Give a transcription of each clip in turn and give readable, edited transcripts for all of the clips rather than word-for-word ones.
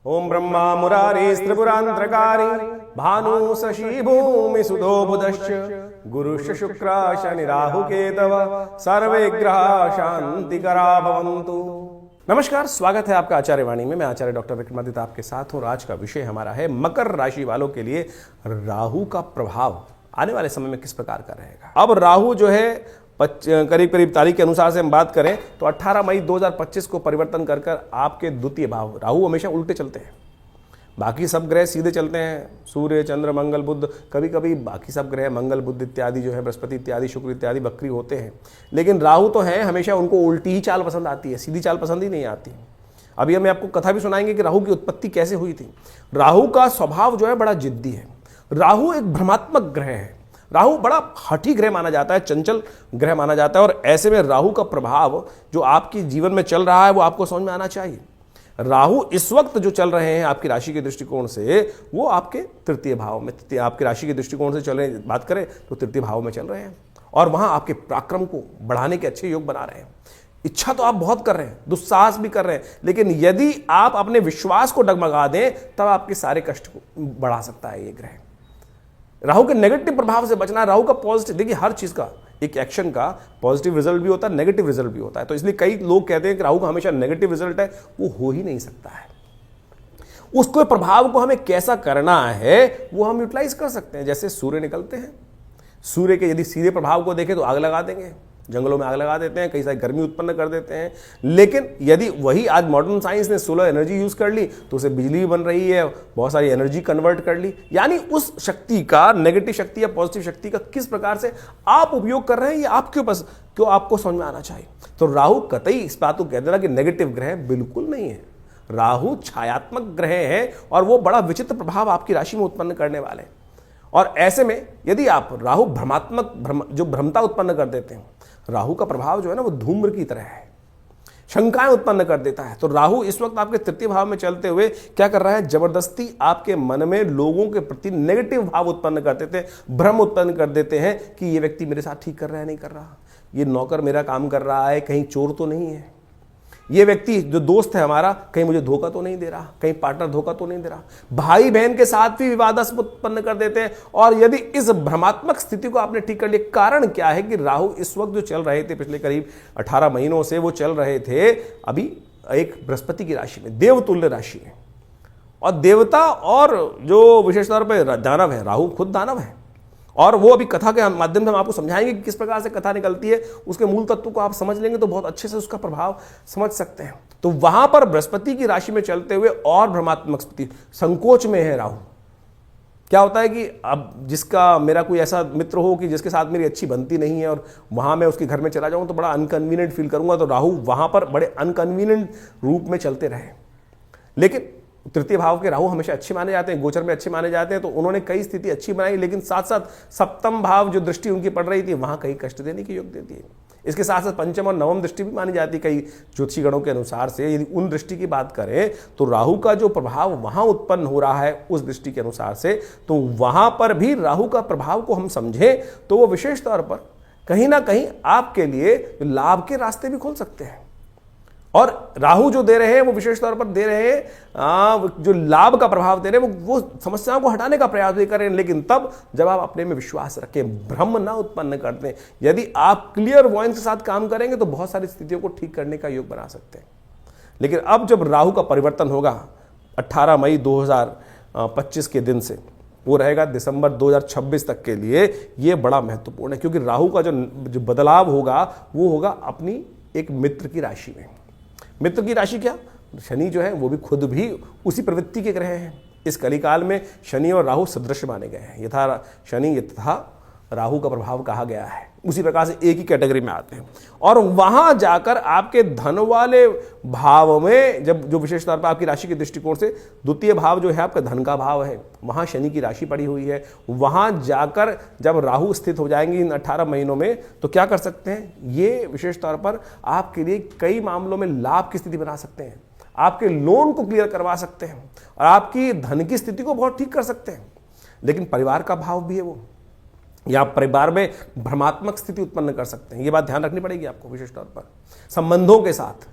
ओम ब्रह्मा मुरारी त्रिपुरांतरकारी भानु शशि भूमि सुधो बुधश्च गुरुश्च शुक्र शनि राहु केतव सर्वे ग्रह शांतिकरा भवन्तु। नमस्कार, स्वागत है आपका आचार्य वाणी में। मैं आचार्य डॉक्टर विक्रमादित्य आपके साथ हूँ। आज का विषय हमारा है मकर राशि वालों के लिए राहु का प्रभाव आने वाले समय में किस प्रकार का रहेगा। अब राहु जो है करीब करीब तारीख के अनुसार से हम बात करें तो 18 मई 2025 को परिवर्तन कर आपके द्वितीय भाव, राहु हमेशा उल्टे चलते हैं, बाकी सब ग्रह सीधे चलते हैं, सूर्य चंद्र मंगल बुध, कभी कभी बाकी सब ग्रह मंगल बुध इत्यादि जो है बृहस्पति इत्यादि शुक्र इत्यादि वक्री होते हैं, लेकिन राहु तो है हमेशा उनको उल्टी ही चाल पसंद आती है, सीधी चाल पसंद ही नहीं आती। अभी हम आपको कथा भी सुनाएंगे कि राहु की उत्पत्ति कैसे हुई थी। राहु का स्वभाव जो है बड़ा जिद्दी है। राहु एक भ्रमात्मक ग्रह है। राहु बड़ा हठी ग्रह माना जाता है, चंचल ग्रह माना जाता है, और ऐसे में राहु का प्रभाव जो आपके जीवन में चल रहा है वो आपको समझ में आना चाहिए। राहु इस वक्त जो चल रहे हैं आपकी राशि के दृष्टिकोण से वो आपके तृतीय भाव में, आपकी राशि के दृष्टिकोण से चल रहे हैं, बात करें तो तृतीय भाव में चल रहे हैं, और वहां आपके पराक्रम को बढ़ाने के अच्छे योग बना रहे हैं। इच्छा तो आप बहुत कर रहे हैं, दुस्साहस भी कर रहे हैं, लेकिन यदि आप अपने विश्वास को डगमगा दें तब आपके सारे कष्ट को बढ़ा सकता है ये ग्रह। राहु के नेगेटिव प्रभाव से बचना, राहु का पॉजिटिव, देखिए हर चीज का एक एक्शन का पॉजिटिव रिजल्ट भी होता है, नेगेटिव रिजल्ट भी होता है। तो इसलिए कई लोग कहते हैं कि राहु का हमेशा नेगेटिव रिजल्ट है, वो हो ही नहीं सकता है। उसको प्रभाव को हमें कैसा करना है वो हम यूटिलाइज कर सकते हैं। जैसे सूर्य निकलते हैं, सूर्य के यदि सीधे प्रभाव को देखें तो आग लगा देंगे, जंगलों में आग लगा देते हैं, कई सारी गर्मी उत्पन्न कर देते हैं। लेकिन यदि वही आज मॉडर्न साइंस ने सोलर एनर्जी यूज कर ली तो उसे बिजली भी बन रही है, बहुत सारी एनर्जी कन्वर्ट कर ली। यानी उस शक्ति का, नेगेटिव शक्ति या पॉजिटिव शक्ति का किस प्रकार से आप उपयोग कर रहे हैं ये आपके ऊपर क्यों आपको समझ में आना चाहिए। तो राहु कतई इस बात को कह देना कि नेगेटिव ग्रह बिल्कुल नहीं है। राहु छायात्मक ग्रह है और वो बड़ा विचित्र प्रभाव आपकी राशि में उत्पन्न करने वाले हैं। और ऐसे में यदि आप राहु जो भ्रमता उत्पन्न कर देते हैं, राहु का प्रभाव जो है ना वो धूम्र की तरह है, शंकाएं उत्पन्न कर देता है। तो राहु इस वक्त आपके तृतीय भाव में चलते हुए क्या कर रहा है, जबरदस्ती आपके मन में लोगों के प्रति नेगेटिव भाव उत्पन्न कर देते हैं, भ्रम उत्पन्न कर देते हैं कि ये व्यक्ति मेरे साथ ठीक कर रहा है नहीं कर रहा, ये नौकर मेरा काम कर रहा है, कहीं चोर तो नहीं है, ये व्यक्ति जो दोस्त है हमारा कहीं मुझे धोखा तो नहीं दे रहा, कहीं पार्टनर धोखा तो नहीं दे रहा। भाई बहन के साथ भी विवादास्पद उत्पन्न कर देते हैं। और यदि इस भ्रमात्मक स्थिति को आपने ठीक कर लिया, कारण क्या है कि राहु इस वक्त जो चल रहे थे पिछले करीब 18 महीनों से वो चल रहे थे अभी एक बृहस्पति की राशि में, देवतुल्य राशि है। और देवता और जो विशेष तौर पर दानव है, राहु खुद दानव है, और वो अभी कथा के माध्यम से हम आपको समझाएंगे कि किस प्रकार से कथा निकलती है। उसके मूल तत्व को आप समझ लेंगे तो बहुत अच्छे से उसका प्रभाव समझ सकते हैं। तो वहां पर बृहस्पति की राशि में चलते हुए और भ्रमात्मक स्थिति, संकोच में है राहु। क्या होता है कि अब जिसका मेरा कोई ऐसा मित्र हो कि जिसके साथ मेरी अच्छी बनती नहीं है और वहां मैं उसके घर में चला जाऊं तो बड़ा अनकन्वीनियंट फील करूंगा, तो राहु वहां पर बड़े अनकन्वीनियंट रूप में चलते रहे। लेकिन तृतीय भाव के राहु हमेशा अच्छे माने जाते हैं, गोचर में अच्छे माने जाते हैं, तो उन्होंने कई स्थिति अच्छी बनाई, लेकिन साथ साथ सप्तम भाव जो दृष्टि उनकी पड़ रही थी वहां कई कष्ट देने की योग देती है। इसके साथ साथ पंचम और नवम दृष्टि भी मानी जाती है कई ज्योतिषी गणों के अनुसार से। यदि उन दृष्टि की बात करें तो राहु का जो प्रभाव वहां उत्पन्न हो रहा है उस दृष्टि के अनुसार से, तो वहां पर भी राहु का प्रभाव को हम समझें तो वो विशेष तौर पर कहीं ना कहीं आपके लिए लाभ के रास्ते भी खोल सकते हैं। और राहु जो दे रहे हैं वो विशेष तौर पर दे रहे हैं जो लाभ का प्रभाव दे रहे हैं वो समस्याओं को हटाने का प्रयास भी करें, लेकिन तब जब आप अपने में विश्वास रखें, भ्रम ना उत्पन्न करते हैं। यदि आप क्लियर वॉइस के साथ काम करेंगे तो बहुत सारी स्थितियों को ठीक करने का योग बना सकते हैं। लेकिन अब जब राहु का परिवर्तन होगा 18 मई 2025 के दिन से, वो रहेगा दिसंबर 2026 तक के लिए, ये बड़ा महत्वपूर्ण है। क्योंकि राहु का जो बदलाव होगा वो होगा अपनी एक मित्र की राशि में। मित्र की राशि क्या, शनि जो है वो भी खुद भी उसी प्रवृत्ति के ग्रह हैं। इस कलिकाल में शनि और राहु सदृश माने गए हैं, यथा शनि यथा राहु का प्रभाव कहा गया है, उसी प्रकार से एक ही कैटेगरी में आते हैं। और वहां जाकर आपके धन वाले भाव में, जब जो विशेष तौर पर आपकी राशि के दृष्टिकोण से द्वितीय भाव जो है आपका धन का भाव है, वहां शनि की राशि पड़ी हुई है, वहां जाकर जब राहु स्थित हो जाएंगे इन 18 महीनों में, तो क्या कर सकते हैं, ये विशेष तौर पर आपके लिए कई मामलों में लाभ की स्थिति बना सकते हैं, आपके लोन को क्लियर करवा सकते हैं और आपकी धन की स्थिति को बहुत ठीक कर सकते हैं। लेकिन परिवार का भाव भी है वो, या परिवार में भ्रमात्मक स्थिति उत्पन्न कर सकते हैं। ये बात ध्यान रखनी पड़ेगी आपको विशेष तौर पर। संबंधों के साथ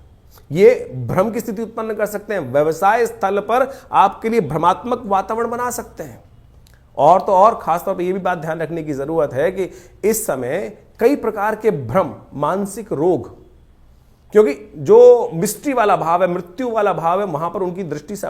ये भ्रम की स्थिति उत्पन्न कर सकते हैं। व्यवसाय स्थल पर आपके लिए भ्रमात्मक वातावरण बना सकते हैं। और तो और खासतौर पर यह भी बात ध्यान रखने की जरूरत है कि इस समय कई प्रकार के भ्रम, मानसिक रोग, क्योंकि जो मिस्ट्री वाला भाव है, मृत्यु वाला भाव है, वहां पर उनकी दृष्टि से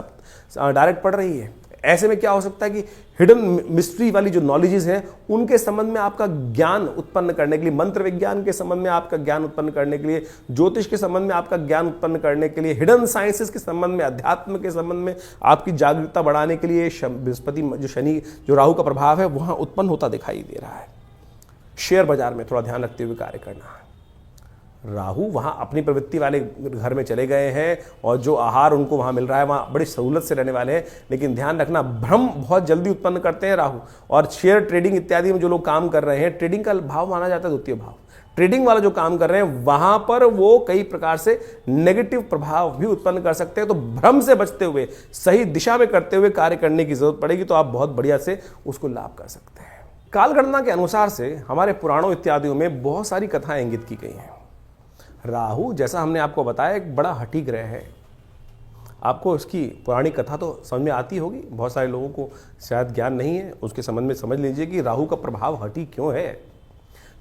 डायरेक्ट पड़ रही है। ऐसे में क्या हो सकता है कि हिडन मिस्ट्री वाली जो नॉलेजेस हैं उनके संबंध में आपका ज्ञान उत्पन्न करने के लिए, मंत्र विज्ञान के संबंध में आपका ज्ञान उत्पन्न करने के लिए, ज्योतिष के संबंध में आपका ज्ञान उत्पन्न करने के लिए, हिडन साइंसेस के संबंध में, अध्यात्म के संबंध में आपकी जागरूकता बढ़ाने के लिए बृहस्पति जो शनि जो राहु का प्रभाव है वहां उत्पन्न होता दिखाई दे रहा है। शेयर बाजार में थोड़ा ध्यान रखते हुए कार्य करना है। राहु वहां अपनी प्रवृत्ति वाले घर में चले गए हैं और जो आहार उनको वहां मिल रहा है वहां बड़ी सहूलत से रहने वाले हैं। लेकिन ध्यान रखना, भ्रम बहुत जल्दी उत्पन्न करते हैं राहु। और शेयर ट्रेडिंग इत्यादि में जो लोग काम कर रहे हैं, ट्रेडिंग का भाव माना जाता है द्वितीय भाव, ट्रेडिंग वाला जो काम कर रहे हैं वहां पर वो कई प्रकार से नेगेटिव प्रभाव भी उत्पन्न कर सकते हैं। तो भ्रम से बचते हुए सही दिशा में करते हुए कार्य करने की जरूरत पड़ेगी, तो आप बहुत बढ़िया से उसको लाभ कर सकते हैं। कालगणना के अनुसार से हमारे पुराणों इत्यादियों में बहुत सारी कथाएं इंगित की गई हैं। राहु, जैसा हमने आपको बताया, एक बड़ा हठी ग्रह है। आपको इसकी पुरानी कथा तो समझ में आती होगी, बहुत सारे लोगों को शायद ज्ञान नहीं है। उसके संबंध में समझ लीजिए कि राहु का प्रभाव हठी क्यों है।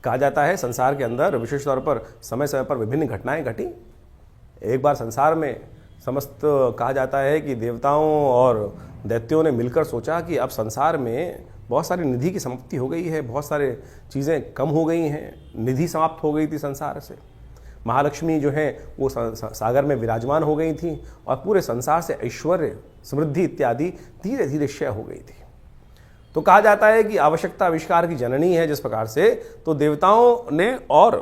कहा जाता है संसार के अंदर विशेष तौर पर समय समय पर विभिन्न घटनाएं घटी। एक बार संसार में समस्त कहा जाता है कि देवताओं और दैत्यों ने मिलकर सोचा कि अब संसार में बहुत सारी निधि की समाप्ति हो गई है, बहुत सारे चीज़ें कम हो गई हैं, निधि समाप्त हो गई थी संसार से। महालक्ष्मी जो है वो सागर में विराजमान हो गई थी और पूरे संसार से ऐश्वर्य, समृद्धि इत्यादि धीरे धीरे क्षय हो गई थी। तो कहा जाता है कि आवश्यकता आविष्कार की जननी है। जिस प्रकार से तो देवताओं ने और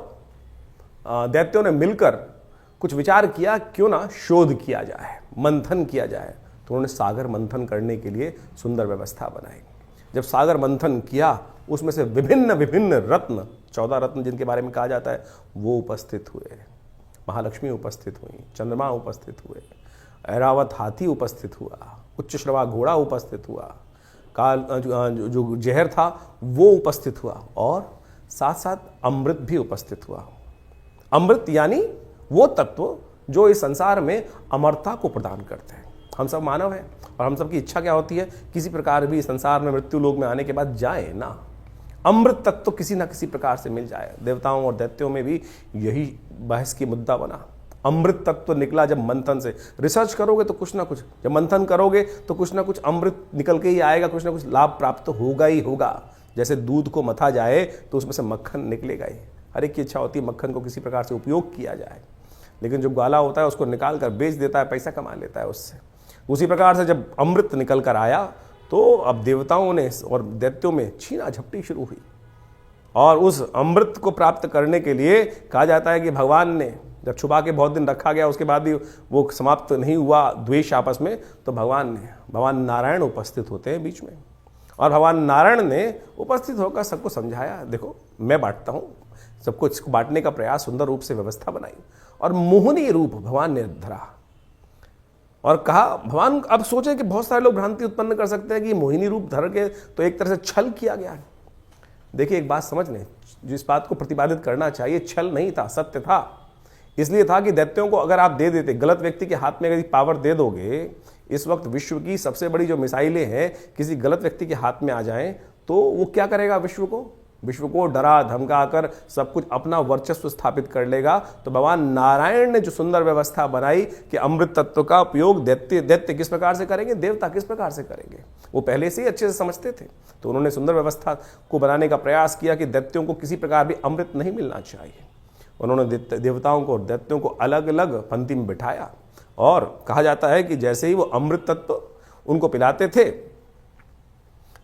दैत्यों ने मिलकर कुछ विचार किया, क्यों ना शोध किया जाए, मंथन किया जाए। तो उन्होंने सागर मंथन करने के लिए सुंदर व्यवस्था बनाई। जब सागर मंथन किया, उसमें से विभिन्न विभिन्न रत्न, 14 रत्न जिनके बारे में कहा जाता है, वो उपस्थित हुए। महालक्ष्मी उपस्थित हुई, चंद्रमा उपस्थित हुए, ऐरावत हाथी उपस्थित हुआ, उच्च श्रवा घोड़ा उपस्थित हुआ, काल जो जहर था वो उपस्थित हुआ और साथ साथ अमृत भी उपस्थित हुआ। अमृत यानी वो तत्व जो इस संसार में अमरता को प्रदान करते हैं। हम सब मानव हैं और हम सब की इच्छा क्या होती है, किसी प्रकार भी संसार में मृत्यु लोक में आने के बाद जाए ना, अमृत तत्व किसी ना किसी प्रकार से मिल जाए। देवताओं और दैत्यों में भी यही बहस की मुद्दा बना। अमृत तत्व निकला जब मंथन से। रिसर्च करोगे तो कुछ ना कुछ, जब मंथन करोगे तो कुछ ना कुछ अमृत निकल के ही आएगा, कुछ ना कुछ लाभ प्राप्त होगा ही होगा। जैसे दूध को मथा जाए तो उसमें से मक्खन निकलेगा ही। हर एक की इच्छा होती है मक्खन को किसी प्रकार से उपयोग किया जाए, लेकिन जो ग्वाला होता है उसको निकाल कर बेच देता है, पैसा कमा लेता है उससे। उसी प्रकार से जब अमृत निकल कर आया तो अब देवताओं ने और दैत्यों में छीना झपटी शुरू हुई। और उस अमृत को प्राप्त करने के लिए कहा जाता है कि भगवान ने जब छुपा के बहुत दिन रखा गया, उसके बाद भी वो समाप्त नहीं हुआ द्वेष आपस में, तो भगवान नारायण उपस्थित होते हैं बीच में। और भगवान नारायण ने उपस्थित होकर सबको समझाया, देखो मैं बांटता हूँ, सबको इसको बांटने का प्रयास, सुंदर रूप से व्यवस्था बनाई और मोहिनी रूप भगवान ने धरा और कहा, भगवान अब सोचे कि बहुत सारे लोग भ्रांति उत्पन्न कर सकते हैं कि मोहिनी रूप धर के तो एक तरह से छल किया गया। देखिए एक बात समझ लें, जिस बात को प्रतिपादित करना चाहिए छल नहीं था, सत्य था। इसलिए था कि दैत्यों को अगर आप दे देते, गलत व्यक्ति के हाथ में अगर पावर दे दोगे, इस वक्त विश्व की सबसे बड़ी जो मिसाइलें हैं किसी गलत व्यक्ति के हाथ में आ जाएं तो वो क्या करेगा, विश्व को डरा धमका कर सब कुछ अपना वर्चस्व स्थापित कर लेगा। तो भगवान नारायण ने जो सुंदर व्यवस्था बनाई कि अमृत तत्व का उपयोग दैत्य किस प्रकार से करेंगे, देवता किस प्रकार से करेंगे, वो पहले से ही अच्छे से समझते थे। तो उन्होंने सुंदर व्यवस्था को बनाने का प्रयास किया कि दैत्यों को किसी प्रकार भी अमृत नहीं मिलना चाहिए। उन्होंने देवताओं को और दैत्यों को अलग अलग पंक्ति में बिठाया और कहा जाता है कि जैसे ही वो अमृत तत्व उनको पिलाते थे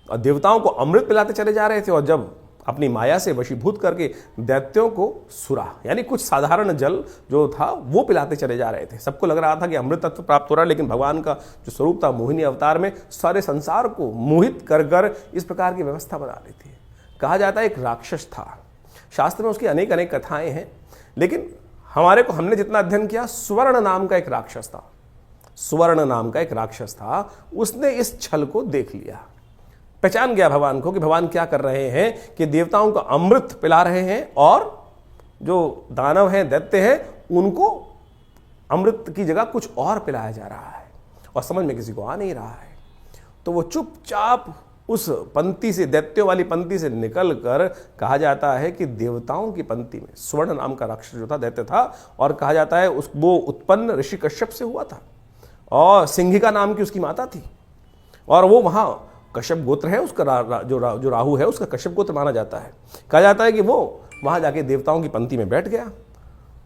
और देवताओं को अमृत पिलाते चले जा रहे थे, और जब अपनी माया से वशीभूत करके दैत्यों को सुरा यानी कुछ साधारण जल जो था वो पिलाते चले जा रहे थे। सबको लग रहा था कि अमृत तत्व प्राप्त हो रहा है, लेकिन भगवान का जो स्वरूप था मोहिनी अवतार में सारे संसार को मोहित कर कर इस प्रकार की व्यवस्था बना ली थी। कहा जाता है एक राक्षस था, शास्त्र में उसकी अनेक अनेक कथाएं हैं, लेकिन हमने जितना अध्ययन किया, स्वर्ण नाम का एक राक्षस था। स्वर्ण नाम का एक राक्षस था, उसने इस छल को देख लिया, पहचान गया भगवान को कि भगवान क्या कर रहे हैं कि देवताओं को अमृत पिला रहे हैं और जो दानव हैं, दैत्य हैं, उनको अमृत की जगह कुछ और पिलाया जा रहा है और समझ में किसी को आ नहीं रहा है। तो वो चुपचाप उस पंक्ति से, दैत्यों वाली पंक्ति से निकल कर, कहा जाता है कि देवताओं की पंक्ति में स्वर्ण नाम का राक्षस जो था, दैत्य था, और कहा जाता है वो उत्पन्न ऋषि कश्यप से हुआ था और सिंहिका नाम की उसकी माता थी। और वो वहां कश्यप गोत्र है उसका, जो राहु है उसका कश्यप गोत्र माना जाता है। कहा जाता है कि वो वहां जाके देवताओं की पंक्ति में बैठ गया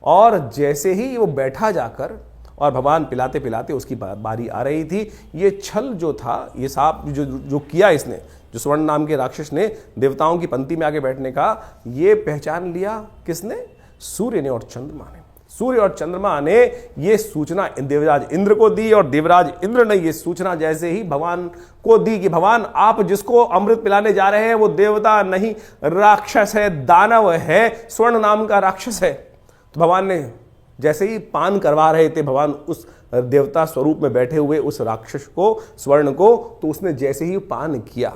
और जैसे ही वो बैठा जाकर और भगवान पिलाते पिलाते उसकी बारी आ रही थी, ये छल जो था, ये सांप जो किया इसने, जो स्वर्ण नाम के राक्षस ने देवताओं की पंक्ति में आके बैठने का, ये पहचान लिया किसने? सूर्य ने और चंद्रमा ने। सूर्य और चंद्रमा ने ये सूचना देवराज इंद्र को दी और देवराज इंद्र ने ये सूचना जैसे ही भगवान को दी कि भगवान आप जिसको अमृत पिलाने जा रहे हैं वो देवता नहीं, राक्षस है, दानव है, स्वर्ण नाम का राक्षस है। तो भगवान ने जैसे ही पान करवा रहे थे भगवान उस देवता स्वरूप में बैठे हुए उस राक्षस को, स्वर्ण को, तो उसने जैसे ही पान किया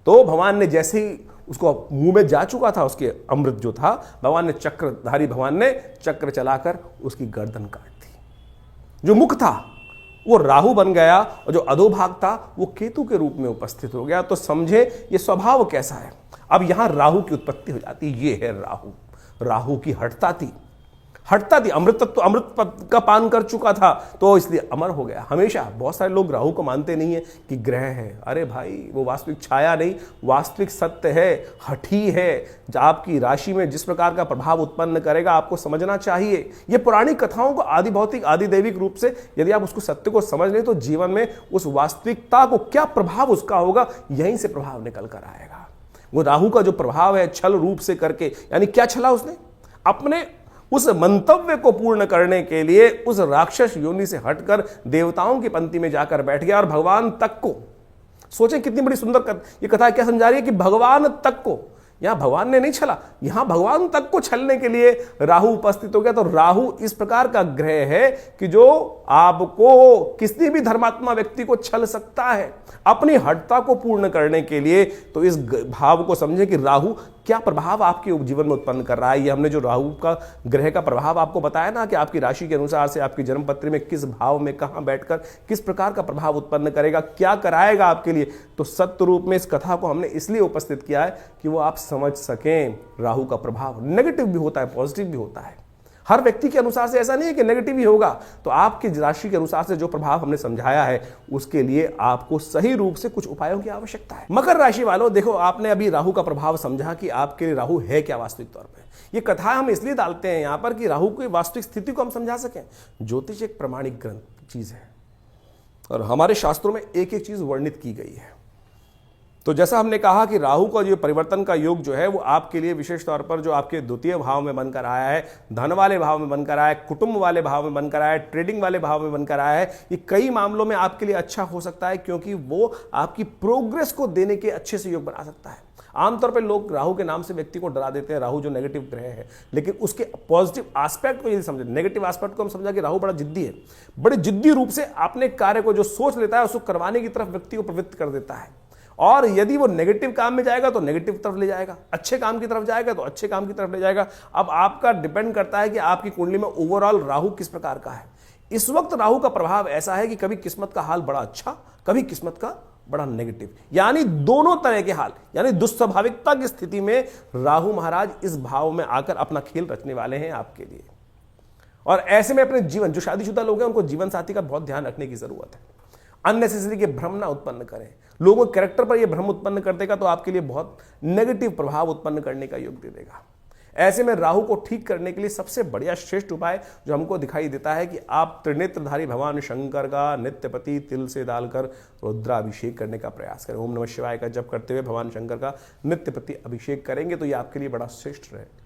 तो भगवान ने जैसे ही उसको मुंह में जा चुका था उसके अमृत जो था, भगवान ने चक्रधारी भगवान ने चक्र चलाकर उसकी गर्दन काट दी। जो मुख था वो राहु बन गया और जो अधोभाग था वो केतु के रूप में उपस्थित हो गया। तो समझे ये स्वभाव कैसा है। अब यहां राहु की उत्पत्ति हो जाती, ये है राहु। राहु की हठता थी, अमृत का पान कर चुका था तो इसलिए अमर हो गया। हमेशा बहुत सारे लोग राहु को मानते नहीं है कि ग्रह है। अरे भाई, वो वास्तविक छाया नहीं, वास्तविक सत्य है, हठी है। आपकी राशि में जिस प्रकार का प्रभाव उत्पन्न करेगा आपको समझना चाहिए। ये पुरानी कथाओं को आदि भौतिक आदि दैविक रूप से यदि आप उसको सत्य को समझ लें तो जीवन में उस वास्तविकता को क्या प्रभाव उसका होगा, यहीं से प्रभाव निकल कर आएगा। वो राहु का जो प्रभाव है छल रूप से करके, यानी क्या छला उसने? अपने उस मंतव्य को पूर्ण करने के लिए उस राक्षस योनि से हटकर देवताओं की पंक्ति में जाकर बैठ गया और भगवान तक को, सोचें कितनी बड़ी सुंदर ये कथा क्या समझा रही है कि भगवान तक को, यहां भगवान ने नहीं छला, यहां भगवान तक को छलने के लिए राहु उपस्थित हो गया। तो राहु इस प्रकार का ग्रह है कि जो आपको, किसी भी धर्मात्मा व्यक्ति को छल सकता है अपनी हठता को पूर्ण करने के लिए। तो इस भाव को समझे कि राहु क्या प्रभाव आपके जीवन में उत्पन्न कर रहा है। ये हमने जो राहु का ग्रह का प्रभाव आपको बताया ना कि आपकी राशि के अनुसार से आपकी जन्म पत्री में किस भाव में कहां बैठकर किस प्रकार का प्रभाव उत्पन्न करेगा, क्या कराएगा आपके लिए। तो सत्य रूप में इस कथा को हमने इसलिए उपस्थित किया है कि वो आप समझ सकें राहु का प्रभाव नेगेटिव भी होता है, पॉजिटिव भी होता है। हर व्यक्ति के अनुसार से ऐसा नहीं है कि नेगेटिव ही होगा। तो आपकी राशि के अनुसार से जो प्रभाव हमने समझाया है उसके लिए आपको सही रूप से कुछ उपायों की आवश्यकता है। मकर राशि वालों, देखो आपने अभी राहु का प्रभाव समझा कि आपके लिए राहु है क्या वास्तविक तौर पे। ये कथा हम इसलिए डालते हैं यहां पर कि राहु की वास्तविक स्थिति को हम समझा सकें। ज्योतिष एक प्रमाणिक ग्रंथ चीज है और हमारे शास्त्रों में एक एक चीज वर्णित की गई है। तो जैसा हमने कहा कि राहु का जो परिवर्तन का योग जो है वो आपके लिए विशेष तौर पर जो आपके द्वितीय भाव में बनकर आया है, धन वाले भाव में बनकर आया है, कुटुंब वाले भाव में बनकर आया है, ट्रेडिंग वाले भाव में बनकर आया है, ये कई मामलों में आपके लिए अच्छा हो सकता है क्योंकि वो आपकी प्रोग्रेस को देने के अच्छे से योग बना सकता है। आमतौर पर लोग राहु के नाम से व्यक्ति को डरा देते हैं, राहु जो नेगेटिव ग्रह है, लेकिन उसके पॉजिटिव एस्पेक्ट को यदि समझे, नेगेटिव एस्पेक्ट को हम समझा कि राहु बड़ा जिद्दी है, बड़े जिद्दी रूप से अपने कार्य को जो सोच लेता है उसको करवाने की तरफ व्यक्ति को प्रवृत्त कर देता है। और यदि वो नेगेटिव काम में जाएगा तो नेगेटिव तरफ ले जाएगा, अच्छे काम की तरफ जाएगा तो अच्छे काम की तरफ ले जाएगा। अब आपका डिपेंड करता है कि आपकी कुंडली में ओवरऑल राहु किस प्रकार का है। इस वक्त राहु का प्रभाव ऐसा है कि कभी किस्मत का हाल बड़ा अच्छा, कभी किस्मत का बड़ा नेगेटिव, यानी दोनों तरह के हाल, यानी दुस्वाभाविकता की स्थिति में राहु महाराज इस भाव में आकर अपना खेल रचने वाले हैं आपके लिए। और ऐसे में अपने जीवन, जो शादीशुदा लोग हैं उनको जीवन साथी का बहुत ध्यान रखने की जरूरत है। अननेसेसरी के भ्रम ना उत्पन्न करें। लोगों के कैरेक्टर पर यह भ्रम उत्पन्न कर देगा तो आपके लिए बहुत नेगेटिव प्रभाव उत्पन्न करने का योग दे देगा। ऐसे में राहु को ठीक करने के लिए सबसे बढ़िया श्रेष्ठ उपाय जो हमको दिखाई देता है कि आप त्रिनेत्रधारी भगवान शंकर का नित्यपति तिल से डालकर रुद्राभिषेक करने का प्रयास करें। ओम नमः शिवाय का जप करते हुए भगवान शंकर का नित्यपति अभिषेक करेंगे तो ये आपके लिए बड़ा श्रेष्ठ रहेगा।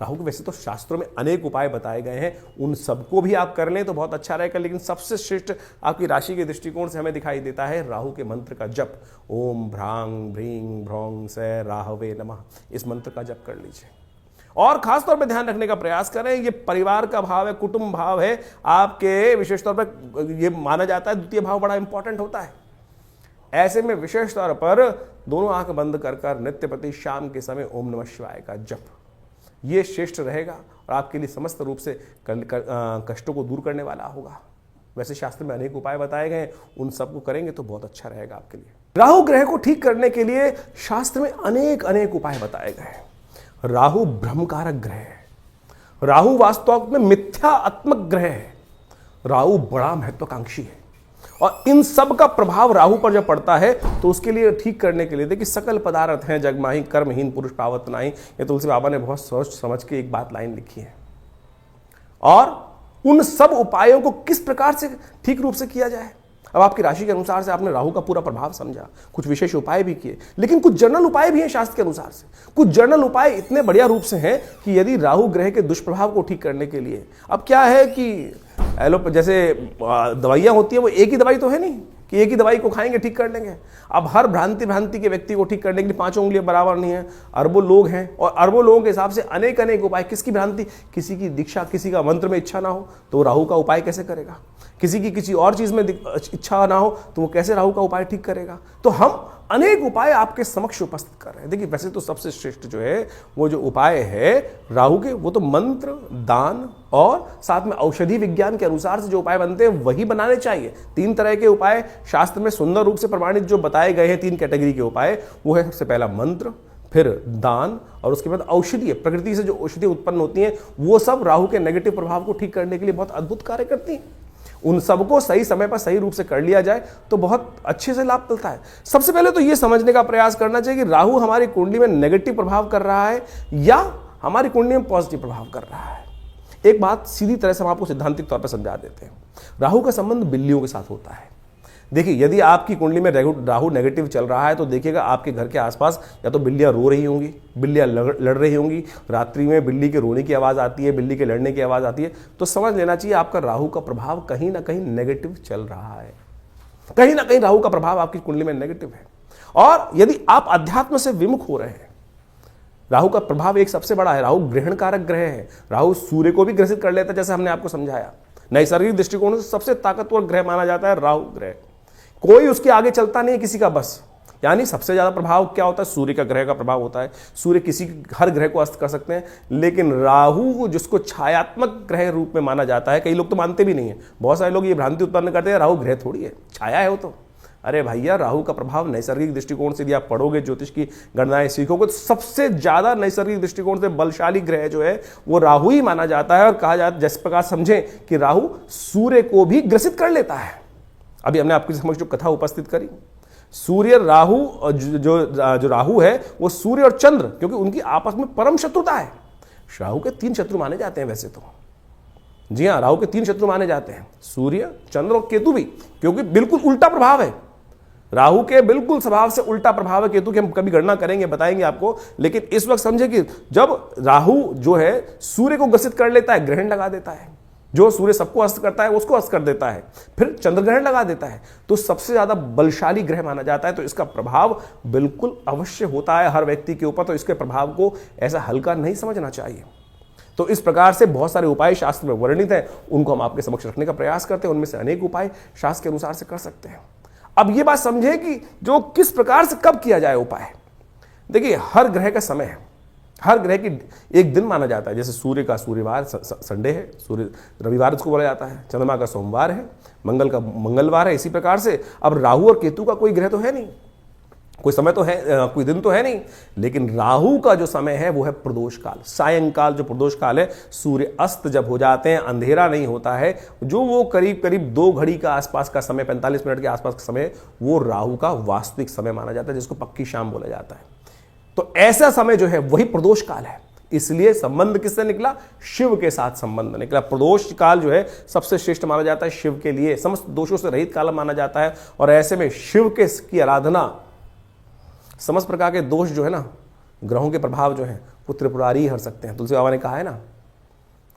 राहु के वैसे तो शास्त्रों में अनेक उपाय बताए गए हैं, उन सबको भी आप कर लें तो बहुत अच्छा रहेगा, लेकिन सबसे श्रेष्ठ आपकी राशि के दृष्टिकोण से हमें दिखाई देता है राहु के मंत्र का जप। ओम भ्रांग भ्रीं भ्रौं से राहवे नमः, इस मंत्र का जप कर लीजिए। और खासतौर पर ध्यान रखने का प्रयास करें, ये परिवार का भाव है, कुटुंब भाव है आपके, विशेष तौर पर ये माना जाता है द्वितीय भाव बड़ा इंपॉर्टेंट होता है। ऐसे में विशेष तौर पर दोनों आंख बंद कर नित्यपति शाम के समय ओम नमः शिवाय का जप, ये श्रेष्ठ रहेगा और आपके लिए समस्त रूप से कष्टों को दूर करने वाला होगा। वैसे शास्त्र में अनेक उपाय बताए गए हैं, उन सबको करेंगे तो बहुत अच्छा रहेगा आपके लिए। राहु ग्रह को ठीक करने के लिए शास्त्र में अनेक अनेक उपाय बताए गए हैं। राहु भ्रमकारक ग्रह है, राहु वास्तव में मिथ्यात्मक ग्रह है, राहु बड़ा महत्वाकांक्षी है और इन सब का प्रभाव राहु पर जब पड़ता है तो उसके लिए ठीक करने के लिए देखिए, सकल पदार्थ हैं जग माही कर्महीन पुरुष पावत नाहीं, ये तुलसी बाबा ने बहुत सोच समझ के एक बात लाइन लिखी है। और उन सब उपायों को किस प्रकार से ठीक रूप से किया जाए, अब आपकी राशि के अनुसार से आपने राहु का पूरा प्रभाव समझा, कुछ विशेष उपाय भी किए, लेकिन कुछ जनरल उपाय भी हैं शास्त्र के अनुसार से। कुछ जनरल उपाय इतने बढ़िया रूप से हैं कि यदि राहु ग्रह के दुष्प्रभाव को ठीक करने के लिए, अब क्या है कि जैसे दवाइयां होती है, वो एक ही दवाई तो है नहीं कि एक ही दवाई को खाएंगे ठीक कर लेंगे। अब हर भ्रांति के व्यक्ति को ठीक करने के लिए 5 उंगलियां बराबर नहीं है, अरबों लोग हैं और अरबों लोगों के हिसाब से अनेक अनेक उपाय। किसकी भ्रांति, किसी की दीक्षा, किसी का मंत्र में इच्छा ना हो तो राहु का उपाय कैसे करेगा, किसी की किसी और चीज में इच्छा ना हो तो वो कैसे राहु का उपाय ठीक करेगा। तो हम अनेक उपाय आपके समक्ष उपस्थित कर रहे हैं। देखिए, वैसे तो सबसे श्रेष्ठ जो है वो जो उपाय है राहु के, वो तो मंत्र, दान और साथ में औषधि विज्ञान के अनुसार से जो उपाय बनते हैं वही बनाने चाहिए। 3 तरह के उपाय शास्त्र में सुंदर रूप से प्रमाणित जो बताए गए हैं, 3 कैटेगरी के उपाय, वो है सबसे पहला मंत्र, फिर दान और उसके बाद औषधि। प्रकृति से जो औषधि उत्पन्न होती हैं वो सब राहु के नेगेटिव प्रभाव को ठीक करने के लिए बहुत अद्भुत कार्य करती हैं। उन सबको सही समय पर सही रूप से कर लिया जाए तो बहुत अच्छे से लाभ मिलता है। सबसे पहले तो यह समझने का प्रयास करना चाहिए कि राहु हमारी कुंडली में नेगेटिव प्रभाव कर रहा है या हमारी कुंडली में पॉजिटिव प्रभाव कर रहा है। एक बात सीधी तरह से हम आपको सिद्धांतिक तौर पर समझा देते हैं। राहु का संबंध बिल्लियों के साथ होता है। देखिए, यदि आपकी कुंडली में राहु नेगेटिव चल रहा है तो देखिएगा आपके घर के आसपास या तो बिल्लियां रो रही होंगी, बिल्लियां लड़ रही होंगी, रात्रि में बिल्ली के रोने की आवाज़ आती है, बिल्ली के लड़ने की आवाज़ आती है, तो समझ लेना चाहिए आपका राहु का प्रभाव कहीं ना कहीं नेगेटिव चल रहा है। कहीं ना कहीं राहु का प्रभाव आपकी कुंडली में नेगेटिव है। और यदि आप अध्यात्म से विमुख हो रहे हैं, राहु का प्रभाव एक सबसे बड़ा है, राहु ग्रहण कारक ग्रह है। राहु सूर्य को भी ग्रसित कर लेता है, जैसे हमने आपको समझाया। नैसर्गिक दृष्टिकोण से सबसे ताकतवर ग्रह माना जाता है राहु ग्रह। कोई उसके आगे चलता नहीं है किसी का बस। यानी सबसे ज्यादा प्रभाव क्या होता है, सूर्य का ग्रह का प्रभाव होता है। सूर्य किसी हर ग्रह को अस्त कर सकते हैं, लेकिन राहु जिसको छायात्मक ग्रह रूप में माना जाता है, कई लोग तो मानते भी नहीं है। बहुत सारे लोग ये भ्रांति उत्पन्न करते हैं राहु ग्रह थोड़ी है, छाया है वो तो। अरे भैया, राहु का प्रभाव नैसर्गिक दृष्टिकोण से यदि आप पढ़ोगे, ज्योतिष की गणनाएं सीखोगे, तो सबसे ज्यादा नैसर्गिक दृष्टिकोण से बलशाली ग्रह जो है वो राहु ही माना जाता है। और कहा जाता है, जिस प्रकार समझें कि राहु सूर्य को भी ग्रसित कर लेता है। अभी हमने आपके समक्ष जो कथा उपस्थित करी, सूर्य राहु जो राहु है वो सूर्य और चंद्र, क्योंकि उनकी आपस में परम शत्रुता है। राहु के 3 शत्रु माने जाते हैं वैसे तो। जी हाँ, राहु के 3 शत्रु माने जाते हैं, सूर्य, चंद्र और केतु भी, क्योंकि बिल्कुल उल्टा प्रभाव है। राहु के बिल्कुल स्वभाव से उल्टा प्रभाव है केतु की। हम कभी गणना करेंगे, बताएंगे आपको। लेकिन इस वक्त समझे कि जब राहु जो है सूर्य को ग्रसित कर लेता है, ग्रहण लगा देता है। जो सूर्य सबको अस्त करता है उसको अस्त कर देता है, फिर चंद्र ग्रहण लगा देता है, तो सबसे ज्यादा बलशाली ग्रह माना जाता है। तो इसका प्रभाव बिल्कुल अवश्य होता है हर व्यक्ति के ऊपर। तो इसके प्रभाव को ऐसा हल्का नहीं समझना चाहिए। तो इस प्रकार से बहुत सारे उपाय शास्त्र में वर्णित हैं, उनको हम आपके समक्ष रखने का प्रयास करते हैं। उनमें से अनेक उपाय शास्त्र के अनुसार से कर सकते हैं। अब ये बात समझे कि जो किस प्रकार से कब किया जाए उपाय। देखिए, हर ग्रह का समय है, हर ग्रह की एक दिन माना जाता है। जैसे सूर्य का सूर्यवार संडे है, सूर्य रविवार उसको बोला जाता है, चंद्रमा का सोमवार है, मंगल का मंगलवार है। इसी प्रकार से अब राहु और केतु का कोई ग्रह तो है नहीं, कोई समय तो है, कोई दिन तो है नहीं। लेकिन राहु का जो समय है वो है प्रदोष काल, सायंकाल। जो प्रदोष काल है, सूर्य अस्त जब हो जाते हैं, अंधेरा नहीं होता है, जो वो करीब करीब 2 घड़ी का आसपास का समय, 45 मिनट के आसपास का समय, वो राहु का वास्तविक समय माना जाता है, जिसको पक्की शाम बोला जाता है। तो ऐसा समय जो है वही प्रदोष काल है। इसलिए संबंध किससे निकला, शिव के साथ संबंध निकला। प्रदोष काल जो है सबसे श्रेष्ठ माना जाता है शिव के लिए, समस्त दोषों से रहित काल माना जाता है। और ऐसे में शिव के की आराधना, समस्त प्रकार के दोष जो है ना, ग्रहों के प्रभाव जो है वो त्रिपुरारी ही हर सकते हैं। तुलसी बाबा ने कहा है ना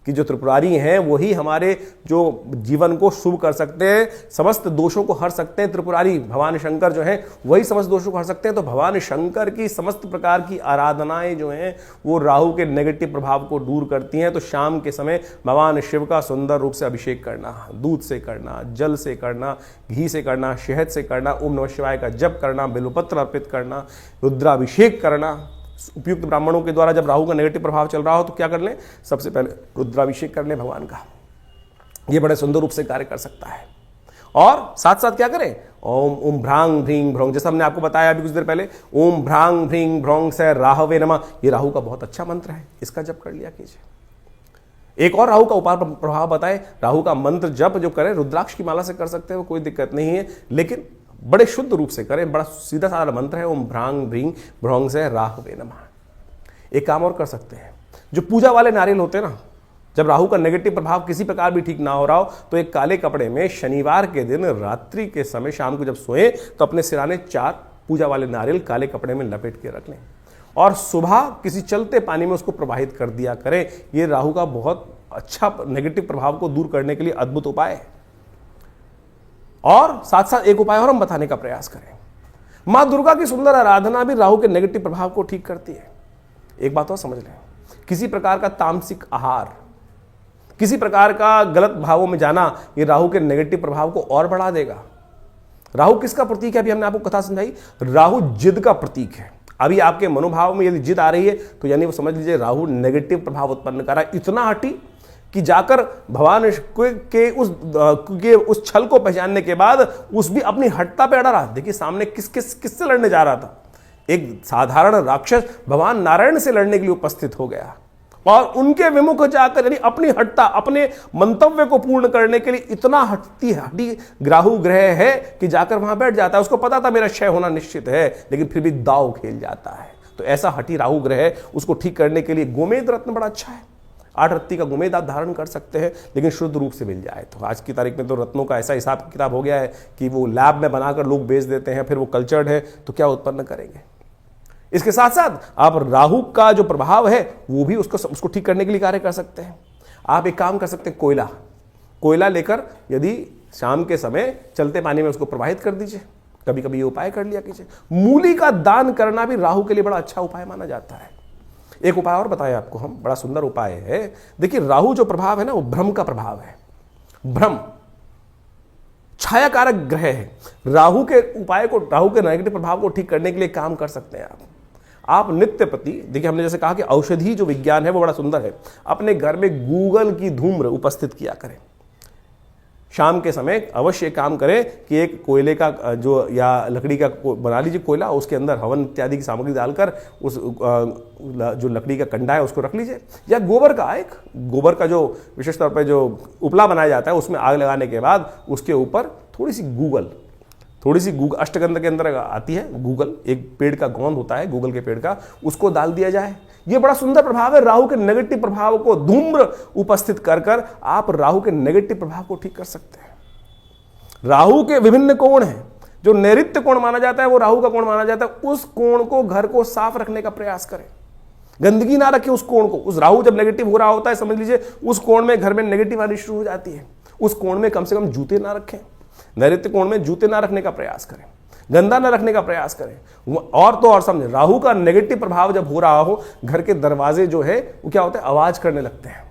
कि जो त्रिपुरारी हैं वही हमारे जो जीवन को शुभ कर सकते हैं, समस्त दोषों को हर सकते हैं। त्रिपुरारी भगवान शंकर जो हैं वही समस्त दोषों को हर सकते हैं। तो भगवान शंकर की समस्त प्रकार की आराधनाएं जो हैं वो राहु के नेगेटिव प्रभाव को दूर करती हैं। तो शाम के समय भगवान शिव का सुंदर रूप से अभिषेक करना, दूध से करना, जल से करना, घी से करना, शहद से करना, ओम नमः शिवाय का जप करना, बिल्वपत्र अर्पित करना, रुद्राभिषेक करना, उपयुक्त ब्राह्मणों के द्वारा जब राहु का नेगेटिव प्रभाव चल रहा हो तो क्या कर लें, सबसे पहले रुद्राभिषेक कर लें भगवान का। ये बड़े सुंदर रूप से कार्य कर सकता है। और साथ साथ क्या करें, ओम भ्रांग भ्रींग भ्रौंग, जैसा हमने आपको बताया अभी कुछ देर पहले, ओम भ्रांग भ्रींग भ्रौंग से राहवे नमः, ये राहु का बहुत अच्छा मंत्र है, इसका जप कर लिया कीजिए। एक और राहु का उपाय प्रभाव बताए, राहु का मंत्र जप जो करें रुद्राक्ष की माला से कर सकते हैं, वो कोई दिक्कत नहीं है, लेकिन बड़े शुद्ध रूप से करें। बड़ा सीधा साधा मंत्र है, ओम भ्रांग भ्रींग भ्रौंग से राहवे नमः। एक काम और कर सकते हैं, जो पूजा वाले नारियल होते हैं ना, जब राहु का नेगेटिव प्रभाव किसी प्रकार भी ठीक ना हो रहा हो तो एक काले कपड़े में शनिवार के दिन रात्रि के समय शाम को जब सोए तो अपने सिराने 4 पूजा वाले नारियल काले कपड़े में लपेट के रख लें और सुबह किसी चलते पानी में उसको प्रवाहित कर दिया करें। ये राहु का बहुत अच्छा नेगेटिव प्रभाव को दूर करने के लिए अद्भुत उपाय है। और साथ साथ एक उपाय और हम बताने का प्रयास करें, मां दुर्गा की सुंदर आराधना भी राहु के नेगेटिव प्रभाव को ठीक करती है। एक बात और समझ लें, किसी प्रकार का तामसिक आहार, किसी प्रकार का गलत भावों में जाना, ये राहु के नेगेटिव प्रभाव को और बढ़ा देगा। राहु किसका प्रतीक है, अभी हमने आपको कथा समझाई, राहु जिद का प्रतीक है। अभी आपके मनोभाव में यदि जिद आ रही है तो यानी वो समझ लीजिए राहु नेगेटिव प्रभाव उत्पन्न कर रहा है, इतना हटी कि जाकर भगवान के उस छल को पहचानने के बाद उस भी अपनी हटता पे अड़ा रहा। देखिए सामने किससे लड़ने जा रहा था, एक साधारण राक्षस भगवान नारायण से लड़ने के लिए उपस्थित हो गया और उनके विमुख जाकर यानी अपनी हटता, अपने मंतव्य को पूर्ण करने के लिए इतना हटी राहु ग्रह है कि जाकर वहां बैठ जाता है। उसको पता था मेरा क्षय होना निश्चित है, लेकिन फिर भी दाव खेल जाता है। तो ऐसा हटी राहु ग्रह है, उसको ठीक करने के लिए गोमेद रत्न बड़ा अच्छा है। 8 रत्ती का गोमेद आप धारण कर सकते हैं, लेकिन शुद्ध रूप से मिल जाए तो। आज की तारीख में तो रत्नों का ऐसा हिसाब किताब हो गया है कि वो लैब में बनाकर लोग बेच देते हैं, फिर वो कल्चर्ड है तो क्या उत्पन्न करेंगे। इसके साथ साथ आप राहु का जो प्रभाव है वो भी उसको ठीक करने के लिए कार्य कर सकते हैं। आप एक काम कर सकते हैं, कोयला लेकर यदि शाम के समय चलते पानी में उसको प्रवाहित कर दीजिए, कभी कभी ये उपाय कर लिया कीजिए। मूली का दान करना भी राहु के लिए बड़ा अच्छा उपाय माना जाता है। एक उपाय और बताया आपको हम, बड़ा सुंदर उपाय है। देखिए राहु जो प्रभाव है ना, वो भ्रम का प्रभाव है। भ्रम छाया कारक ग्रह है। राहु के उपाय को, राहु के नेगेटिव प्रभाव को ठीक करने के लिए काम कर सकते हैं आप नित्य प्रति। देखिए हमने जैसे कहा कि औषधि जो विज्ञान है वो बड़ा सुंदर है। अपने घर में गूगल की धूम्र उपस्थित किया करें। शाम के समय अवश्य काम करें कि एक कोयले का जो या लकड़ी का बना लीजिए कोयला, उसके अंदर हवन इत्यादि की सामग्री डालकर उस जो लकड़ी का कंडा है उसको रख लीजिए, या गोबर का जो विशेष तौर पर जो उपला बनाया जाता है उसमें आग लगाने के बाद उसके ऊपर थोड़ी सी गूगल अष्टगंध के अंदर आती है गूगल, एक पेड़ का गोंद होता है गूगल के पेड़ का, उसको डाल दिया जाए। ये बड़ा सुंदर प्रभाव है। राहु के नेगेटिव प्रभाव को धूम्र उपस्थित कर आप राहु के नेगेटिव प्रभाव को ठीक कर सकते हैं। राहु के विभिन्न कोण हैं। जो नैऋत्य कोण माना जाता है वो राहु का कोण माना जाता है। उस कोण को, घर को साफ रखने का प्रयास करें, गंदगी ना रखें उस कोण को। उस राहु जब नेगेटिव हो रहा होता है, समझ लीजिए उस कोण में घर में नेगेटिव आनी शुरू हो जाती है। उस कोण में कम से कम जूते ना रखें। नैऋत्य कोण में जूते ना रखने का प्रयास करें, गंदा न रखने का प्रयास करें। और तो और समझे, राहु का नेगेटिव प्रभाव जब हो रहा हो, घर के दरवाजे जो है वो क्या होता है, आवाज करने लगते हैं,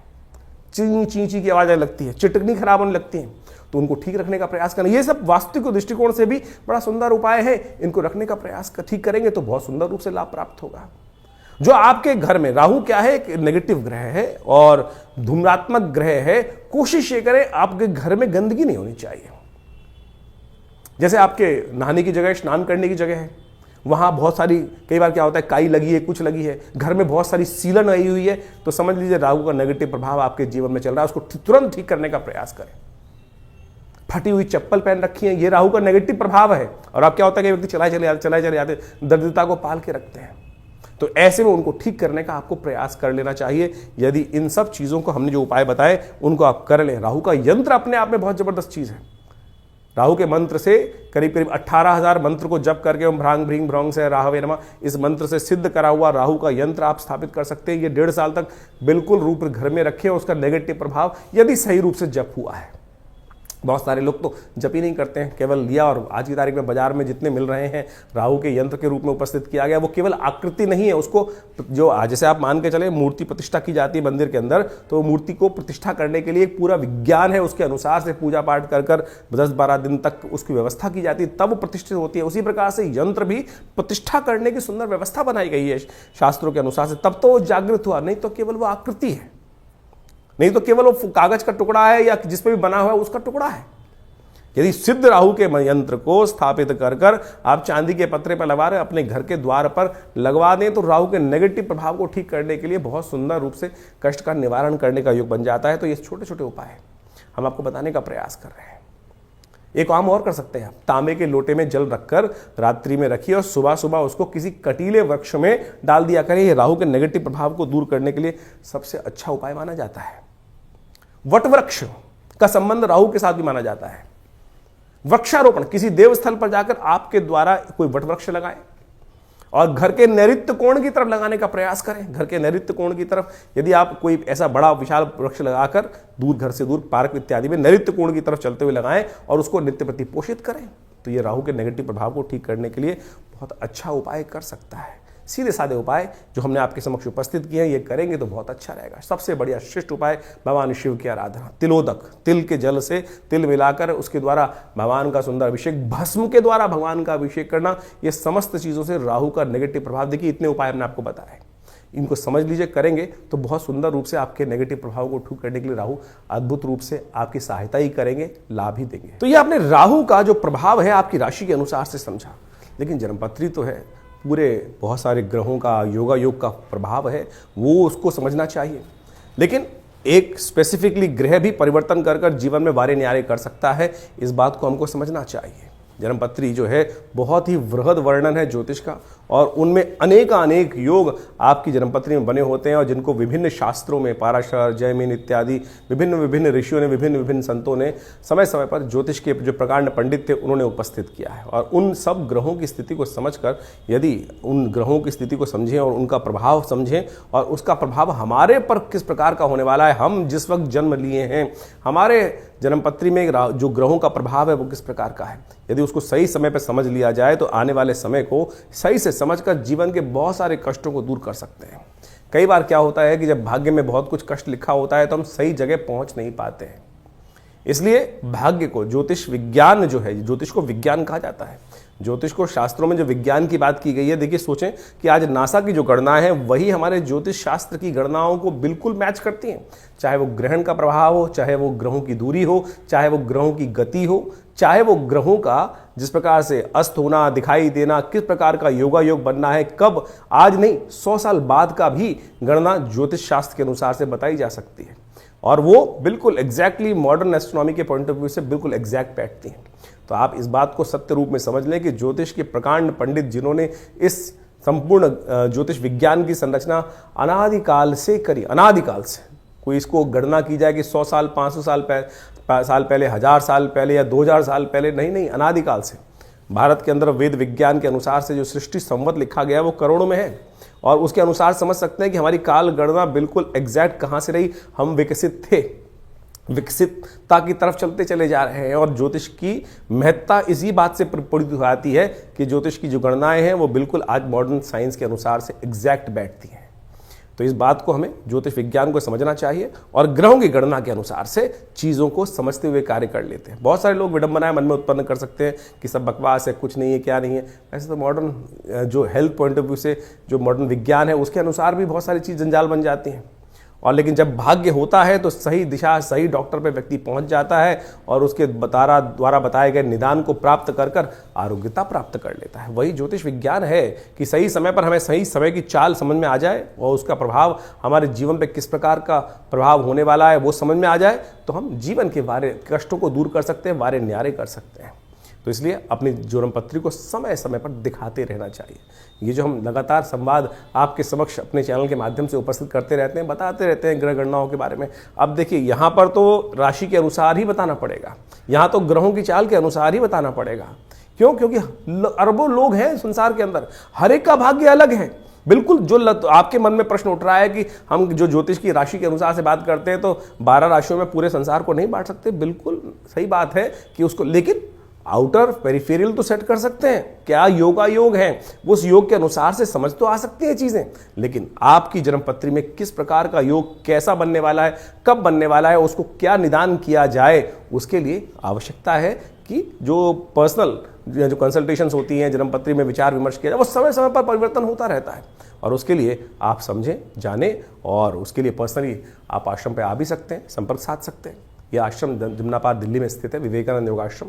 ची ची की आवाज आने लगती है, चिटकनी खराब होने लगती है, तो उनको ठीक रखने का प्रयास करें। ये सब वास्तविक दृष्टिकोण से भी बड़ा सुंदर उपाय है। इनको रखने का प्रयास ठीक करेंगे तो बहुत सुंदर रूप से लाभ प्राप्त होगा। जो आपके घर में राहु क्या है, एक नेगेटिव ग्रह है और धूम्रात्मक ग्रह है। कोशिश ये करें आपके घर में गंदगी नहीं होनी चाहिए। जैसे आपके नहाने की जगह, स्नान करने की जगह है, वहाँ बहुत सारी, कई बार क्या होता है काई लगी है, कुछ लगी है, घर में बहुत सारी सीलन आई हुई है, तो समझ लीजिए राहु का नेगेटिव प्रभाव आपके जीवन में चल रहा है। उसको तुरंत ठीक करने का प्रयास करें। फटी हुई चप्पल पहन रखी है, ये राहु का नेगेटिव प्रभाव है। और अब क्या होता है कि व्यक्ति चलाए चले जाते, दरिद्रता को पाल के रखते हैं। तो ऐसे में उनको ठीक करने का आपको प्रयास कर लेना चाहिए। यदि इन सब चीज़ों को, हमने जो उपाय बताए उनको आप कर लें। राहु का यंत्र अपने आप में बहुत जबरदस्त चीज़ है। राहु के मंत्र से करीब 18,000 मंत्र को जप करके ओम भ्रांग भ्रींग भ्रौंग से राहवे नमः, इस मंत्र से सिद्ध करा हुआ राहु का यंत्र आप स्थापित कर सकते हैं। ये 1.5 साल तक बिल्कुल रूप घर में रखें। उसका नेगेटिव प्रभाव यदि सही रूप से जप हुआ है, बहुत सारे लोग तो जप ही नहीं करते हैं, केवल लिया और आज की तारीख में बाजार में जितने मिल रहे हैं राहु के यंत्र के रूप में उपस्थित किया गया, वो केवल आकृति नहीं है, उसको जो जैसे आप मान के चले मूर्ति प्रतिष्ठा की जाती है मंदिर के अंदर, तो मूर्ति को प्रतिष्ठा करने के लिए एक पूरा विज्ञान है, उसके अनुसार से पूजा पाठ कर 10-12 दिन तक उसकी व्यवस्था की जाती है, तब वो प्रतिष्ठित होती है। उसी प्रकार से यंत्र भी प्रतिष्ठा करने की सुंदर व्यवस्था बनाई गई है शास्त्रों के अनुसार से, तब तो वो जागृत हुआ, नहीं तो केवल वो आकृति है, नहीं तो केवल वो कागज का टुकड़ा है या जिस पे भी बना हुआ है उसका टुकड़ा है। यदि सिद्ध राहु के यंत्र को स्थापित कर आप चांदी के पत्रे पर लगा रहे अपने घर के द्वार पर लगवा दें तो राहु के नेगेटिव प्रभाव को ठीक करने के लिए बहुत सुंदर रूप से कष्ट का निवारण करने का योग बन जाता है। तो ये छोटे छोटे उपाय हम आपको बताने का प्रयास कर रहे हैं। एक काम और कर सकते हैं, आप तांबे के लोटे में जल रखकर रात्रि में रखिए और सुबह सुबह उसको किसी कटीले वृक्ष में डाल दिया करें। ये राहु के नेगेटिव प्रभाव को दूर करने के लिए सबसे अच्छा उपाय माना जाता है। वट वृक्ष का संबंध राहु के साथ भी माना जाता है। वृक्षारोपण, किसी देवस्थल पर जाकर आपके द्वारा कोई वट वृक्ष लगाएं और घर के नैऋत्य कोण की तरफ लगाने का प्रयास करें। घर के नैऋत्य कोण की तरफ यदि आप कोई ऐसा बड़ा विशाल वृक्ष लगाकर दूर, घर से दूर, पार्क इत्यादि में नैऋत्य कोण की तरफ चलते हुए लगाएं और उसको नित्य प्रति पोषित करें, तो ये राहु के नेगेटिव प्रभाव को ठीक करने के लिए बहुत अच्छा उपाय कर सकता है। सीधे साधे उपाय जो हमने आपके समक्ष उपस्थित किए हैं, ये करेंगे तो बहुत अच्छा रहेगा। सबसे बढ़िया श्रेष्ठ उपाय भगवान शिव की आराधना, तिलोदक, तिल के जल से तिल मिलाकर उसके द्वारा भगवान का सुंदर अभिषेक, भस्म के द्वारा भगवान का अभिषेक करना, ये समस्त चीज़ों से राहु का नेगेटिव प्रभाव, देखिए इतने उपाय हमने आपको बताए, इनको समझ लीजिए, करेंगे तो बहुत सुंदर रूप से आपके नेगेटिव प्रभाव को ठीक करने के लिए राहु अद्भुत रूप से आपकी सहायता ही करेंगे, लाभ ही देंगे। तो ये आपने राहु का जो प्रभाव है आपकी राशि के अनुसार से समझा, लेकिन जन्मपत्री तो है, पूरे बहुत सारे ग्रहों का योगा योग का प्रभाव है, वो उसको समझना चाहिए। लेकिन एक स्पेसिफिकली ग्रह भी परिवर्तन कर जीवन में वारे न्यारे कर सकता है, इस बात को हमको समझना चाहिए। जन्मपत्री जो है बहुत ही वृहद वर्णन है ज्योतिष का, और उनमें अनेक योग आपकी जन्मपत्री में बने होते हैं, और जिनको विभिन्न शास्त्रों में पाराशर, जैमिन इत्यादि विभिन्न ऋषियों ने, विभिन्न संतों ने समय समय पर ज्योतिष के जो प्रकांड पंडित थे उन्होंने उपस्थित किया है। और उन सब ग्रहों की स्थिति को समझकर, यदि उन ग्रहों की स्थिति को समझें और उनका प्रभाव समझें और उसका प्रभाव हमारे पर किस प्रकार का होने वाला है, हम जिस वक्त जन्म लिए हैं, हमारे जन्मपत्री में जो ग्रहों का प्रभाव है वो किस प्रकार का है, यदि उसको सही समय पर समझ लिया जाए तो आने वाले समय को सही से समझकर जीवन के बहुत सारे कष्टों को दूर कर सकते हैं। कई बार क्या होता है कि जब भाग्य में बहुत कुछ कष्ट लिखा होता है तो हम सही जगह पहुंच नहीं पाते हैं। इसलिए भाग्य को, ज्योतिष विज्ञान जो है, ज्योतिष को विज्ञान कहा जाता है, ज्योतिष को शास्त्रों में जो विज्ञान की बात की गई है, देखिए सोचें कि आज नासा की जो गणना है वही हमारे ज्योतिष शास्त्र की गणनाओं को बिल्कुल मैच करती हैं। चाहे वो ग्रहण का प्रभाव हो, चाहे वो ग्रहों की दूरी हो, चाहे वो ग्रहों की गति हो, चाहे वो ग्रहों का जिस प्रकार से अस्त होना, दिखाई देना, किस प्रकार का योगा योग बनना है, कब, आज नहीं 100 साल बाद का भी गणना ज्योतिष शास्त्र के अनुसार से बताई जा सकती है, और वो बिल्कुल एग्जैक्टली मॉडर्न एस्ट्रोनॉमी के पॉइंट ऑफ व्यू से बिल्कुल एग्जैक्ट बैठती हैं। तो आप इस बात को सत्य रूप में समझ लें कि ज्योतिष के प्रकांड पंडित जिन्होंने इस संपूर्ण ज्योतिष विज्ञान की संरचना अनादिकाल से करी, अनादिकाल से, कोई इसको गणना की जाए कि 100 साल, 500 साल पहले, 1000 साल पहले या 2000 साल पहले, नहीं, अनादिकाल से। भारत के अंदर वेद विज्ञान के अनुसार से जो सृष्टि संवत लिखा गया है वो करोड़ों में है, और उसके अनुसार समझ सकते हैं कि हमारी काल गणना बिल्कुल एग्जैक्ट कहाँ से रही, हम विकसित थे, विकसितता की तरफ चलते चले जा रहे हैं। और ज्योतिष की महत्ता इसी बात से प्रपूरित हो जाती है कि ज्योतिष की जो गणनाएं हैं वो बिल्कुल आज मॉडर्न साइंस के अनुसार से एग्जैक्ट बैठती हैं। तो इस बात को हमें ज्योतिष विज्ञान को समझना चाहिए और ग्रहों की गणना के अनुसार से चीज़ों को समझते हुए कार्य कर लेते हैं। बहुत सारे लोग विडंबनाएं मन में उत्पन्न कर सकते हैं कि सब बकवास है, कुछ नहीं है, क्या नहीं है। ऐसे तो मॉडर्न जो हेल्थ पॉइंट ऑफ व्यू से जो मॉडर्न विज्ञान है उसके अनुसार भी बहुत सारी चीज़ जंजाल बन जाती हैं। और लेकिन जब भाग्य होता है तो सही दिशा, सही डॉक्टर पे व्यक्ति पहुंच जाता है और उसके द्वारा बताए गए निदान को प्राप्त कर आरोग्यता प्राप्त कर लेता है। वही ज्योतिष विज्ञान है कि सही समय पर हमें सही समय की चाल समझ में आ जाए और उसका प्रभाव हमारे जीवन पे किस प्रकार का प्रभाव होने वाला है वो समझ में आ जाए, तो हम जीवन के वारे कष्टों को दूर कर सकते हैं, वारे न्यारे कर सकते हैं। तो इसलिए अपनी जन्मपत्री को समय समय पर दिखाते रहना चाहिए। ये जो हम लगातार संवाद आपके समक्ष अपने चैनल के माध्यम से उपस्थित करते रहते हैं, बताते रहते हैं ग्रह गणनाओं के बारे में। अब देखिए यहाँ पर तो राशि के अनुसार ही बताना पड़ेगा, यहाँ तो ग्रहों की चाल के अनुसार ही बताना पड़ेगा। क्यों? क्योंकि अरबों लोग हैं संसार के अंदर, हर एक का भाग्य अलग है। बिल्कुल जो आपके मन में प्रश्न उठ रहा है कि हम जो ज्योतिष की राशि के अनुसार से बात करते हैं तो 12 राशियों में पूरे संसार को नहीं बांट सकते, बिल्कुल सही बात है कि उसको, लेकिन आउटर पेरिफेरल तो सेट कर सकते हैं। क्या योगा योग है, वो उस योग के अनुसार से समझ तो आ सकती हैं चीजें, लेकिन आपकी जन्मपत्री में किस प्रकार का योग कैसा बनने वाला है, कब बनने वाला है, उसको क्या निदान किया जाए, उसके लिए आवश्यकता है कि जो पर्सनल जो कंसल्टेशंस होती हैं, जन्मपत्री में विचार विमर्श किया जाए, वो समय समय पर परिवर्तन होता रहता है। और उसके लिए आप समझें, जानें, और उसके लिए पर्सनली आप आश्रम पे आ भी सकते हैं, संपर्क साध सकते हैं। यह आश्रम जमुनापाद दिल्ली में स्थित है, विवेकानंद योगाश्रम,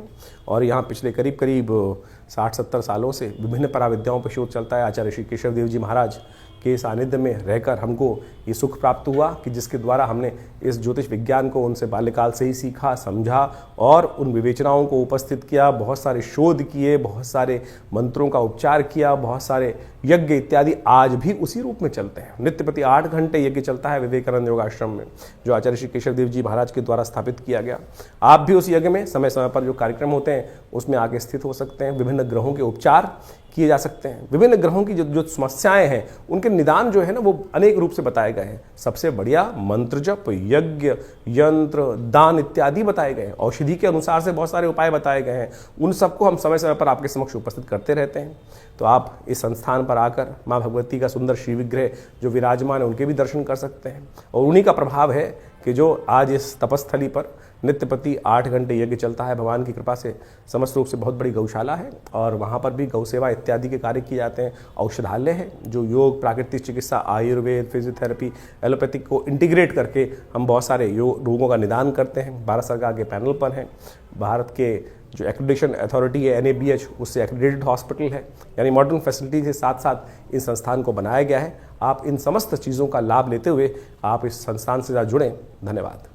और यहाँ पिछले करीब 60-70 सालों से विभिन्न पराविद्याओं पर शोध चलता है। आचार्य श्री केशव देव जी महाराज के सानिध्य में रहकर हमको ये सुख प्राप्त हुआ कि जिसके द्वारा हमने इस ज्योतिष विज्ञान को उनसे बाल्यकाल से ही सीखा, समझा और उन विवेचनाओं को उपस्थित किया, बहुत सारे शोध किए, बहुत सारे मंत्रों का उपचार किया, बहुत सारे यज्ञ इत्यादि आज भी उसी रूप में चलते हैं। नित्य प्रति 8 घंटे यज्ञ चलता है विवेकानंद योगाश्रम में, जो आचार्य श्री केशव देव जी महाराज के द्वारा स्थापित किया गया। आप भी उस यज्ञ में समय समय पर जो कार्यक्रम होते हैं उसमें आके स्थित हो सकते हैं। विभिन्न ग्रहों के उपचार किए जा सकते हैं। विभिन्न ग्रहों की जो समस्याएं हैं उनके निदान जो है ना, वो अनेक रूप से बताए गए हैं। सबसे बढ़िया मंत्र जप, यज्ञ, यंत्र, दान इत्यादि बताए गए हैं। औषधि के अनुसार से बहुत सारे उपाय बताए गए हैं। उन सबको हम समय समय पर आपके समक्ष उपस्थित करते रहते हैं। तो आप इस संस्थान पर आकर माँ भगवती का सुंदर श्री विग्रह जो विराजमान है उनके भी दर्शन कर सकते हैं। और उन्हीं का प्रभाव है कि जो आज इस तपस्थली पर नित्य प्रति 8 घंटे यज्ञ चलता है। भगवान की कृपा से समस्त रूप से बहुत बड़ी गौशाला है और वहाँ पर भी गौ सेवा इत्यादि के कार्य किए जाते हैं। औषधालय है जो योग, प्राकृतिक चिकित्सा, आयुर्वेद, फिजियोथेरेपी, एलोपैथिक को इंटीग्रेट करके हम बहुत सारे रोगों का निदान करते हैं। भारत सरकार के पैनल पर हैं। भारत के जो एक्रेडिटेशन अथॉरिटी है NABH, उससे एक्रेडिटेड हॉस्पिटल है। यानी मॉडर्न फैसिलिटी के साथ साथ इस संस्थान को बनाया गया है। आप इन समस्त चीज़ों का लाभ लेते हुए आप इस संस्थान से जुड़ें। धन्यवाद।